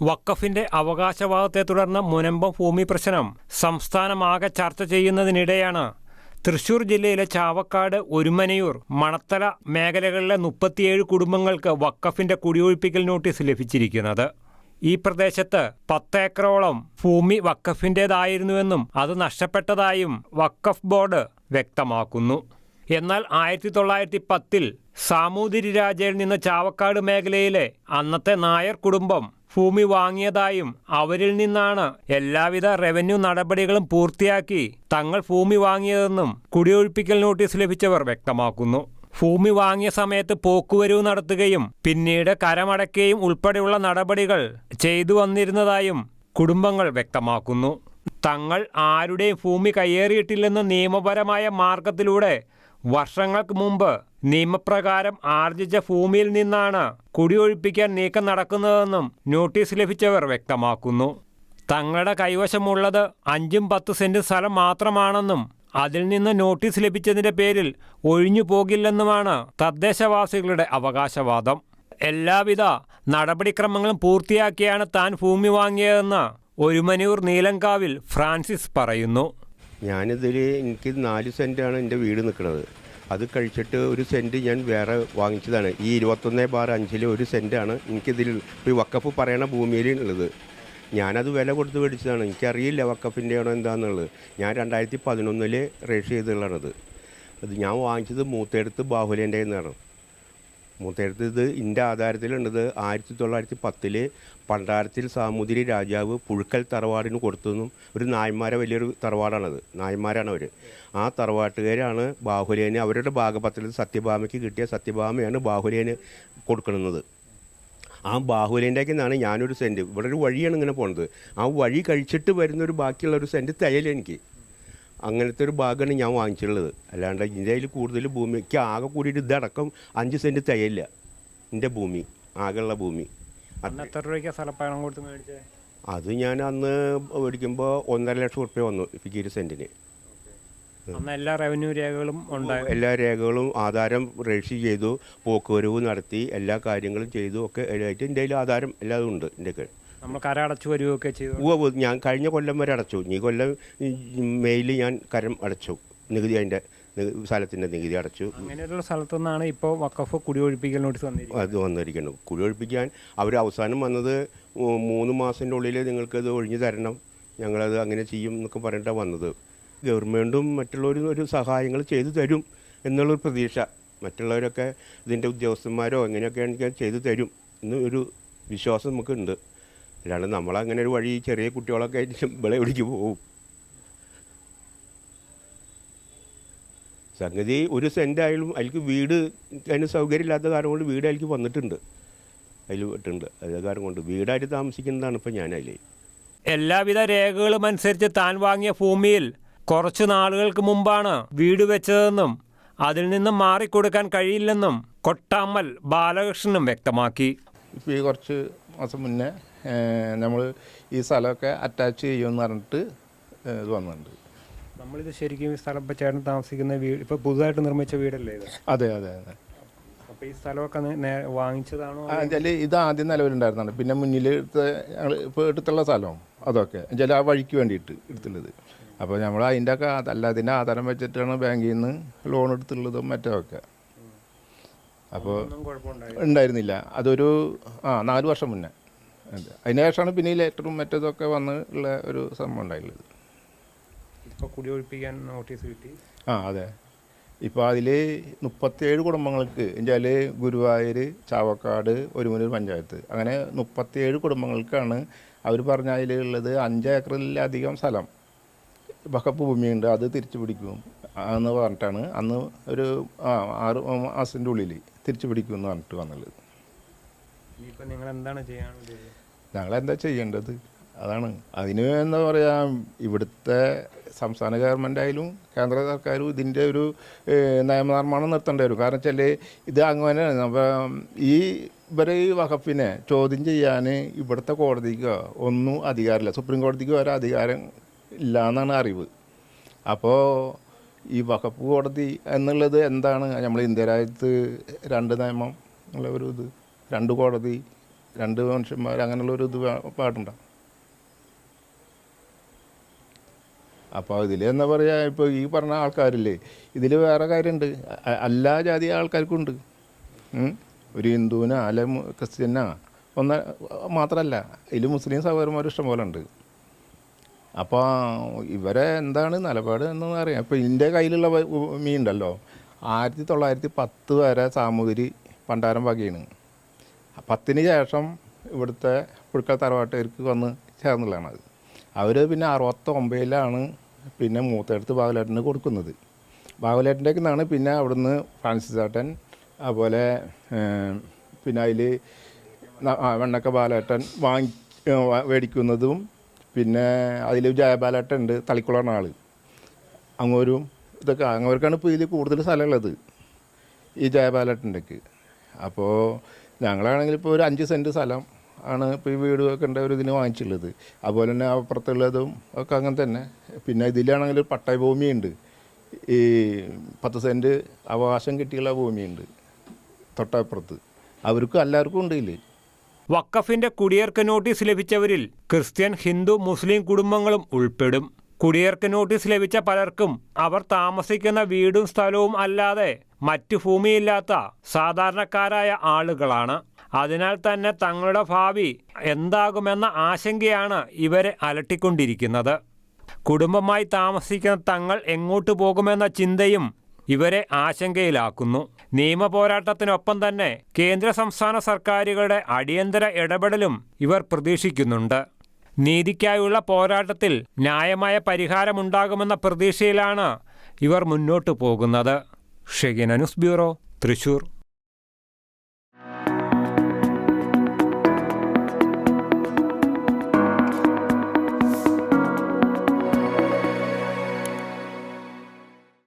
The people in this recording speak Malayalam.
വഖഫിന്റെ അവകാശവാദത്തെ തുടർന്ന് മുനമ്പം ഭൂമി പ്രശ്നം സംസ്ഥാനമാകെ ചർച്ച ചെയ്യുന്നതിനിടെയാണ് തൃശൂർ ജില്ലയിലെ ചാവക്കാട്, ഒരുമനയൂർ, മണത്തല മേഖലകളിലെ 37 കുടുംബങ്ങൾക്ക് വഖഫിന്റെ കുടിയൊഴിപ്പിക്കൽ നോട്ടീസ് ലഭിച്ചിരിക്കുന്നത്. ഈ പ്രദേശത്ത് 10 ഏക്കറോളം ഭൂമി വഖഫിൻ്റേതായിരുന്നുവെന്നും അത് നഷ്ടപ്പെട്ടതായും വഖഫ് ബോർഡ് വ്യക്തമാക്കുന്നു. എന്നാൽ 1910-ൽ സാമൂതിരി രാജയിൽ നിന്ന് ചാവക്കാട് മേഖലയിലെ അന്നത്തെ നായർ കുടുംബം ഭൂമി വാങ്ങിയതായും അവരിൽ നിന്നാണ് എല്ലാവിധ റവന്യൂ നടപടികളും പൂർത്തിയാക്കി തങ്ങൾ ഭൂമി വാങ്ങിയതെന്നും കുടിയൊഴിപ്പിക്കൽ നോട്ടീസ് ലഭിച്ചവർ വ്യക്തമാക്കുന്നു. ഭൂമി വാങ്ങിയ സമയത്ത് പോക്കുവരവ് നടത്തുകയും പിന്നീട് കരമടയ്ക്കുകയും ഉൾപ്പെടെയുള്ള നടപടികൾ ചെയ്തു വന്നിരുന്നതായും കുടുംബങ്ങൾ വ്യക്തമാക്കുന്നു. തങ്ങൾ ആരുടെയും ഭൂമി കയ്യേറിയിട്ടില്ലെന്ന നിയമപരമായ മാർഗത്തിലൂടെ വർഷങ്ങൾക്ക് മുമ്പ് നിയമപ്രകാരം ആർജിച്ച ഭൂമിയിൽ നിന്നാണ് കുടിയൊഴിപ്പിക്കാൻ നീക്കം നടക്കുന്നതെന്നും നോട്ടീസ് ലഭിച്ചവർ വ്യക്തമാക്കുന്നു. തങ്ങളുടെ കൈവശമുള്ളത് 5-10 സെന്റ് സ്ഥലം മാത്രമാണെന്നും അതിൽ നിന്ന് നോട്ടീസ് ലഭിച്ചതിൻ്റെ പേരിൽ ഒഴിഞ്ഞു പോകില്ലെന്നുമാണ് തദ്ദേശവാസികളുടെ അവകാശവാദം. എല്ലാവിധ നടപടിക്രമങ്ങളും പൂർത്തിയാക്കിയാണ് താൻ ഭൂമി വാങ്ങിയതെന്ന് ഒരുമനയൂർ നീലങ്കാവിൽ ഫ്രാൻസിസ് പറയുന്നു. എനിക്ക് 4 സെൻറ്റാണ് എൻ്റെ വീട് നിൽക്കുന്നത്. അത് കഴിച്ചിട്ട് 1 സെൻറ്റ് ഞാൻ വേറെ വാങ്ങിച്ചതാണ്. ഈ 21/5 1 സെൻറ്റാണ് എനിക്കിതിൽ ഈ വഖഫ് പറയണ ഭൂമിയിൽ ഉള്ളത്. ഞാനത് വില കൊടുത്ത് മേടിച്ചതാണ്. എനിക്കറിയില്ല വഖഫിൻ്റെ ആണോ എന്താണെന്നുള്ളത്. ഞാൻ 2011 രജിസ്റ്റർ ചെയ്തുള്ളതാണത്. അത് ഞാൻ വാങ്ങിച്ചത് മൂത്തേടത്ത് ബാഹുലേൻ്റെ എന്നാണ്. മൂത്തേടത്ത് ഇത് എൻ്റെ ആധാരത്തിലുണ്ടത് 1910 പണ്ടാരത്തിൽ സാമൂതിരി രാജാവ് പുഴുക്കൽ തറവാടിന് കൊടുത്തതെന്നും ഒരു നായന്മാരെ വലിയൊരു തറവാടാണത്. നായന്മാരാണ് അവർ. ആ തറവാട്ടുകാരാണ് ബാഹുലേന് അവരുടെ ഭാഗപത്രത്തിൽ സത്യഭാമയ്ക്ക് കിട്ടിയ സത്യഭാമയാണ് ബാഹുലേന് കൊടുക്കുന്നത്. ആ ബാഹുലേൻ്റെക്ക് നിന്നാണ് ഞാനൊരു സെൻറ്റ്, ഇവിടെ ഒരു വഴിയാണ് ഇങ്ങനെ പോകുന്നത്. ആ വഴി കഴിച്ചിട്ട് വരുന്നൊരു ബാക്കിയുള്ള ഒരു സെൻറ്റ് തികയില്ല എനിക്ക്. അങ്ങനത്തെ ഒരു ഭാഗമാണ് ഞാൻ വാങ്ങിച്ചിട്ടുള്ളത്. അല്ലാണ്ട് ഇന്ത്യയിൽ കൂടുതൽ ഭൂമിക്ക് ആകെ കൂടിയിട്ട് ഇതടക്കം 5 സെൻറ്റ് തികയില്ല എൻ്റെ ഭൂമി, ആകെയുള്ള ഭൂമി. അത് ഞാൻ അന്ന് മേടിക്കുമ്പോൾ 1.5 ലക്ഷം ഉറുപ്പ്യ വന്നു എനിക്ക് 1 സെൻറ്റിന്. എല്ലാ റവന്യൂ രേഖകളും എല്ലാ രേഖകളും ആധാരം രജിസ്റ്റർ ചെയ്തു, പോക്കുവരവ് നടത്തി, എല്ലാ കാര്യങ്ങളും ചെയ്തു ഒക്കെ ആയിട്ട് എൻ്റെ കയ്യിൽ ആധാരം എല്ലാതും ഉണ്ട്. എൻ്റെ നമ്മൾ കരം അടച്ചു വരികയൊക്കെ ചെയ്തു. ഞാൻ കഴിഞ്ഞ കൊല്ലം വരെ അടച്ചു. ഈ കൊല്ലം മെയിൽ ഞാൻ കരം അടച്ചു. നികുതി, അതിൻ്റെ സ്ഥലത്തിൻ്റെ നികുതി അടച്ചു. അങ്ങനെയുള്ള സ്ഥലത്തു നിന്നാണ് ഇപ്പോൾ വഖഫ് കുടിയൊഴിപ്പിക്കൽ നോട്ടീസ് വന്നിരിക്കുന്നത്. കുടിയൊഴിപ്പിക്കാൻ അവർ അവസാനം വന്നത് 3 മാസത്തിൻ്റെ ഉള്ളിൽ നിങ്ങൾക്കത് ഒഴിഞ്ഞു തരണം, ഞങ്ങളത് അങ്ങനെ ചെയ്യും എന്നൊക്കെ പറഞ്ഞിട്ടാണ് വന്നത്. ഗവൺമെൻറ്റും മറ്റുള്ളവരും ഒരു സഹായങ്ങൾ ചെയ്തു തരും എന്നുള്ളൊരു പ്രതീക്ഷ. മറ്റുള്ളവരൊക്കെ ഇതിൻ്റെ ഉദ്യോഗസ്ഥന്മാരോ എങ്ങനെയൊക്കെ ആണെങ്കിൽ ചെയ്തു തരും എന്നൊരു വിശ്വാസം നമുക്കുണ്ട്. അല്ലാണ്ട് നമ്മളങ്ങനെ ഒരു വഴി ചെറിയ കുട്ടികളൊക്കെ ആയിട്ട് ഇവിടെ എവിടേക്ക് പോകും. സംഗതി 1 സെൻറ്റ് ആയാലും അതിലേക്ക് വീട് അതിന് സൗകര്യമില്ലാത്ത കാരണം കൊണ്ട് വീട് അതിലേക്ക് വന്നിട്ടുണ്ട്, അതിൽ വിട്ടുണ്ട്. അത് കാരണം കൊണ്ട് വീടായിട്ട് താമസിക്കുന്നതാണ് ഇപ്പം ഞാൻ അതിൽ. എല്ലാവിധ രേഖകളും അനുസരിച്ച് താൻ വാങ്ങിയ ഭൂമിയിൽ കുറച്ച് നാളുകൾക്ക് മുമ്പാണ് വീട് വെച്ചതെന്നും അതിൽ നിന്നും മാറിക്കൊടുക്കാൻ കഴിയില്ലെന്നും കൊട്ടാമ്മൽ ബാലകൃഷ്ണനും വ്യക്തമാക്കി. ഇപ്പോൾ ഈ കുറച്ച് മാസം മുന്നേ നമ്മൾ ഈ സ്ഥലമൊക്കെ അറ്റാച്ച് ചെയ്യുമെന്ന് പറഞ്ഞിട്ട് ഇത് വന്നിട്ടുണ്ട്. നമ്മളിത് ശരിക്കും ഈ സ്ഥലം ഇപ്പോൾ ചേട്ടൻ താമസിക്കുന്ന വീട് ഇപ്പോൾ പുതുതായിട്ട് നിർമ്മിച്ച വീടല്ലേ ഇത്? അതെ അതെ അതെ. അപ്പോൾ ഈ സ്ഥലമൊക്കെ വാങ്ങിച്ചതാണോ? എന്നുവെച്ചാൽ ഇത് ആദ്യം നിലവിലുണ്ടായിരുന്നതാണ്. പിന്നെ മുന്നിൽ ഞങ്ങൾ ഇപ്പോൾ എടുത്തുള്ള സ്ഥലവും അതൊക്കെ എന്നുവെച്ചാൽ ആ വഴിക്ക് വേണ്ടിയിട്ട് എടുത്തുള്ളത്. അപ്പോൾ നമ്മൾ അതിൻ്റെ ഒക്കെ അതിൻ്റെ ആധാരം വെച്ചിട്ടാണ് ബാങ്കിൽ നിന്ന് ലോൺ എടുത്തുള്ളതും മറ്റൊക്കെ. അപ്പോൾ ഉണ്ടായിരുന്നില്ല. അതൊരു 4 വർഷം മുന്നേ. അതിന് ശേഷമാണ് പിന്നെ ഈ ലെറ്ററും മറ്റേതൊക്കെ വന്ന് ഉള്ള ഒരു സംഭവം ഉണ്ടായിട്ടുള്ളത്. ഇപ്പോൾ കുടിയൊഴിപ്പിക്കാൻ നോട്ടീസ് കിട്ടി. അതെ. ഇപ്പോൾ അതിൽ 37 കുടുംബങ്ങൾക്ക് എന്നുവെച്ചാൽ ഗുരുവായൂർ, ചാവക്കാട്, ഒരുമനൂർ പഞ്ചായത്ത് അങ്ങനെ 37 കുടുംബങ്ങൾക്കാണ് അവർ പറഞ്ഞ അതിലുള്ളത് 5 ഏക്കറിലധികം സ്ഥലം വഖഫ് ഭൂമിയുണ്ട്, അത് തിരിച്ചു പിടിക്കും എന്ന് പറഞ്ഞിട്ടാണ് അന്ന് ഒരു 6 മാസത്തിൻ്റെ ഉള്ളിൽ തിരിച്ചു പിടിക്കുമെന്ന് പറഞ്ഞിട്ട് വന്നുള്ളത്. ഇപ്പം നിങ്ങൾ എന്താണ് ചെയ്യാൻ? ഞങ്ങളെന്താ ചെയ്യേണ്ടത് അതാണ്. അതിന് എന്താ പറയുക, ഇവിടുത്തെ സംസ്ഥാന ഗവൺമെൻറ്റായാലും കേന്ദ്ര സർക്കാരും ഇതിൻ്റെ ഒരു നിയമനിർമ്മാണം നിർത്തേണ്ടി വരും. കാരണം വെച്ചാൽ ഇത് അങ്ങനെയാണ്. അപ്പം ഇവരെ ഈ വഖഫിനെ ചോദ്യം ചെയ്യാൻ ഇവിടുത്തെ കോടതിക്കോ ഒന്നും അധികാരമില്ല. സുപ്രീം കോടതിക്ക് വരെ അധികാരം ഇല്ല എന്നാണ് അറിവ്. അപ്പോൾ ഈ വഖഫ് കോടതി എന്നുള്ളത് എന്താണ്? നമ്മൾ ഇന്ത്യ രാജ്യത്ത് 2 നിയമം ഉള്ള ഒരു ഇത്, 2 കോടതി രണ്ട് മനുഷ്യന്മാർ അങ്ങനെയുള്ളൊരു ഇത് പാടുണ്ടാവും. അപ്പോൾ ഇതിൽ എന്താ പറയുക, ഇപ്പോൾ ഈ പറഞ്ഞ ആൾക്കാരില്ലേ, ഇതിൽ വേറെ കാര്യമുണ്ട്. എല്ലാ ജാതി ആൾക്കാർക്കും ഉണ്ട്. ഒരു ഹിന്ദുവിനോ അല്ലെ ക്രിസ്ത്യനോ മാത്രമല്ല, ഇതിൽ മുസ്ലിം സഹോദരന്മാർ ഇഷ്ടംപോലെ ഉണ്ട്. അപ്പോൾ ഇവരെ എന്താണ് നിലപാട് എന്നൊന്നും അറിയാം. ഇപ്പോൾ ഇതിൻ്റെ കയ്യിലുള്ള മീൻ ഉണ്ടല്ലോ, 1910 വരെ സാമൂതിരി പണ്ടാരം വകയാണ്. 10-ന് ശേഷം ഇവിടുത്തെ പുഴുക്കൽ തറവാട്ടുകാർക്ക് വന്ന് ചേർന്നുള്ളതാണ് അത്. അവർ പിന്നെ 69-ലാണ് പിന്നെ മൂത്തെടുത്ത് ബാബുലേട്ടന് കൊടുക്കുന്നത്. ബാബുലേട്ടൻ്റെ നിന്നാണ് പിന്നെ അവിടുന്ന് ഫ്രാൻസിസ് ചേട്ടൻ, അതുപോലെ പിന്നെ അതിൽ വെണ്ണക്ക ബാലേട്ടൻ മേടിക്കുന്നതും, പിന്നെ അതിൽ ജയബാലേട്ടൻ ഉണ്ട്, തളിക്കുളമാണ് ആൾ. അങ്ങോരും ഇതൊക്കെ അങ്ങോർക്കാണ് ഇപ്പോൾ ഇതിൽ കൂടുതൽ സ്ഥലമുള്ളത്, ഈ ജയബാലേട്ടൻ്റെക്ക്. അപ്പോൾ ഞങ്ങളാണെങ്കിൽ ഇപ്പോൾ ഒരു 5 സെൻറ്റ് സ്ഥലം ആണ് ഇപ്പോൾ ഈ വീട് വെക്കേണ്ട ഒരു ഇതിന് വാങ്ങിച്ചുള്ളത്. അതുപോലെ തന്നെ അപ്പുറത്തുള്ളതും ഒക്കെ അങ്ങനെ തന്നെ. പിന്നെ ഇതിലാണെങ്കിൽ പട്ടയ ഭൂമിയുണ്ട്, ഈ 10 സെൻറ്റ് അവകാശം കിട്ടിയുള്ള ഭൂമിയുണ്ട് തൊട്ടപ്പുറത്ത്. അവർക്കും എല്ലാവർക്കും ഉണ്ട് ഇതിൽ. വഖഫിന്റെ കുടിയേർക്ക് നോട്ടീസ് ലഭിച്ചവരിൽ ക്രിസ്ത്യൻ, ഹിന്ദു, മുസ്ലിം കുടുംബങ്ങളും ഉൾപ്പെടും. കുടിയേർക്ക് നോട്ടീസ് ലഭിച്ച പലർക്കും അവർ താമസിക്കുന്ന വീടും സ്ഥലവും അല്ലാതെ മറ്റു ഭൂമിയില്ലാത്ത സാധാരണക്കാരായ ആളുകളാണ്. അതിനാൽ തന്നെ തങ്ങളുടെ ഭാവി എന്താകുമെന്ന ആശങ്കയാണ് ഇവരെ അലട്ടിക്കൊണ്ടിരിക്കുന്നത്. കുടുംബമായി താമസിക്കുന്ന തങ്ങൾ എങ്ങോട്ട് പോകുമെന്ന ചിന്തയും ഇവരെ ആശങ്കയിലാക്കുന്നു. നിയമ പോരാട്ടത്തിനൊപ്പം തന്നെ കേന്ദ്ര സംസ്ഥാന സർക്കാരുകളുടെ അടിയന്തര ഇടപെടലും ഇവർ പ്രതീക്ഷിക്കുന്നുണ്ട്. നീതിക്കായുള്ള പോരാട്ടത്തിൽ ന്യായമായ പരിഹാരമുണ്ടാകുമെന്ന പ്രതീക്ഷയിലാണ് ഇവർ മുന്നോട്ടു പോകുന്നത്. ഷെഗിന ന്യൂസ് ബ്യൂറോ, തൃശൂർ.